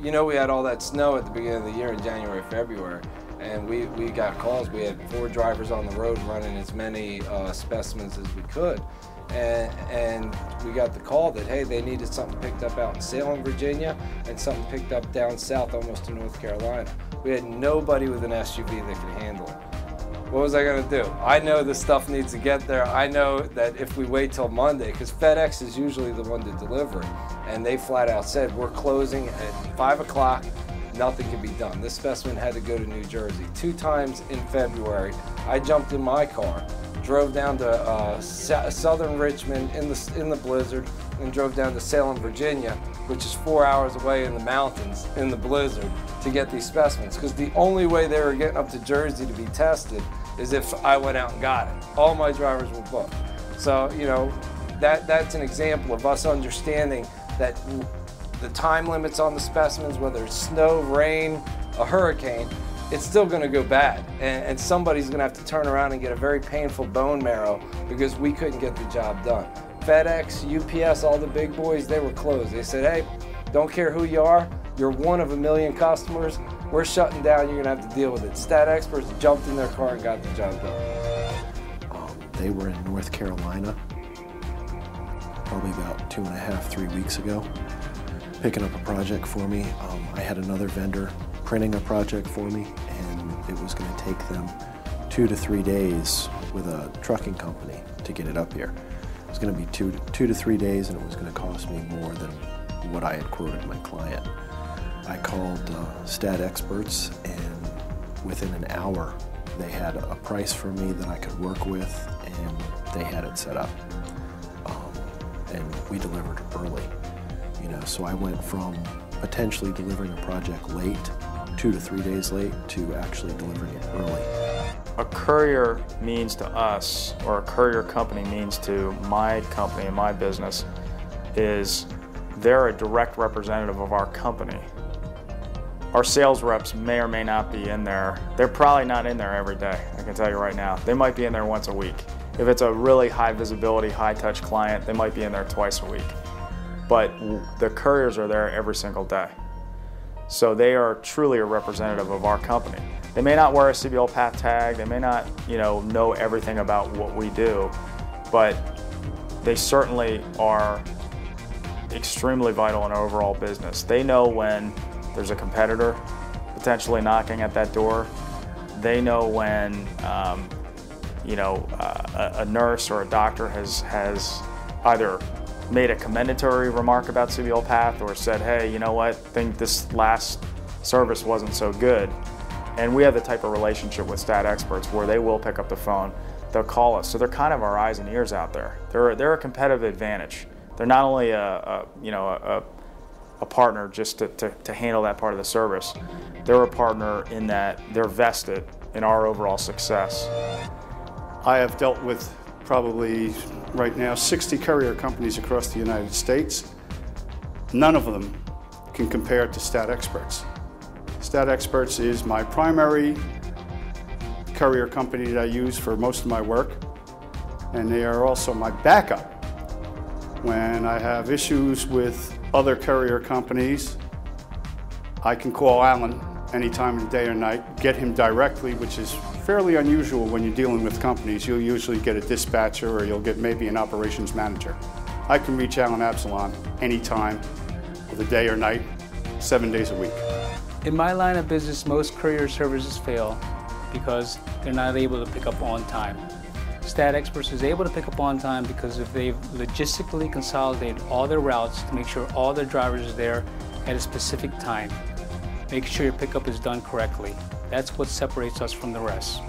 you know, we had all that snow at the beginning of the year in January, February, and we got calls. We had 4 drivers on the road running as many specimens as we could. And we got the call that, hey, they needed something picked up out in Salem, Virginia, and something picked up down south almost to North Carolina. We had nobody with an SUV that could handle it. What was I going to do? I know this stuff needs to get there. I know that if we wait till Monday, because FedEx is usually the one to deliver it, and they flat out said, we're closing at 5 o'clock, nothing can be done. This specimen had to go to New Jersey. 2 times in February, I jumped in my car, drove down to southern Richmond in the blizzard, and drove down to Salem, Virginia, which is 4 hours away in the mountains in the blizzard, to get these specimens. Because the only way they were getting up to Jersey to be tested is if I went out and got it. All my drivers were booked. So, you know, that's an example of us understanding that the time limits on the specimens, whether it's snow, rain, a hurricane, it's still going to go bad. And somebody's going to have to turn around and get a very painful bone marrow because we couldn't get the job done. FedEx, UPS, all the big boys, they were closed. They said, hey, don't care who you are, you're one of a million customers, we're shutting down, you're going to have to deal with it. Stat Experts jumped in their car and got the job done. They were in North Carolina probably about 2.5, 3 weeks ago, picking up a project for me. I had another vendor printing a project for me, and it was going to take them 2 to 3 days with a trucking company to get it up here. It was going to be two to three days, and it was going to cost me more than what I had quoted my client. I called Stat Experts, and within an hour they had a price for me that I could work with, and they had it set up. And we delivered early. You know, so I went from potentially delivering a project late, 2 to 3 days late, to actually delivering it early. A courier means to us, or a courier company means to my company and my business, is they're a direct representative of our company. Our sales reps may or may not be in there. They're probably not in there every day, I can tell you right now. They might be in there once a week. If it's a really high visibility, high touch client, they might be in there twice a week. But the couriers are there every single day. So they are truly a representative of our company. They may not wear a CBL path tag, they may not, know everything about what we do, but they certainly are extremely vital in our overall business. They know when there's a competitor potentially knocking at that door. They know when a nurse or a doctor has either made a commendatory remark about CBL Path or said, hey, you know what, I think this last service wasn't so good. And we have the type of relationship with Stat Experts where they will pick up the phone, they'll call us. So they're kind of our eyes and ears out there. They're a competitive advantage. They're not only a partner just to handle that part of the service. They're a partner in that they're vested in our overall success. I have dealt with probably right now 60 courier companies across the United States. None of them can compare to Stat Experts. Stat Experts is my primary courier company that I use for most of my work, and they are also my backup. When I have issues with other courier companies, I can call Alan any time of the day or night, get him directly, which is fairly unusual when you're dealing with companies. You'll usually get a dispatcher or you'll get maybe an operations manager. I can reach Alan Absalon anytime of the day or night, 7 days a week. In my line of business, most courier services fail because they're not able to pick up on time. Stat Experts is able to pick up on time because if they've logistically consolidated all their routes to make sure all their drivers are there at a specific time. Make sure your pickup is done correctly. That's what separates us from the rest.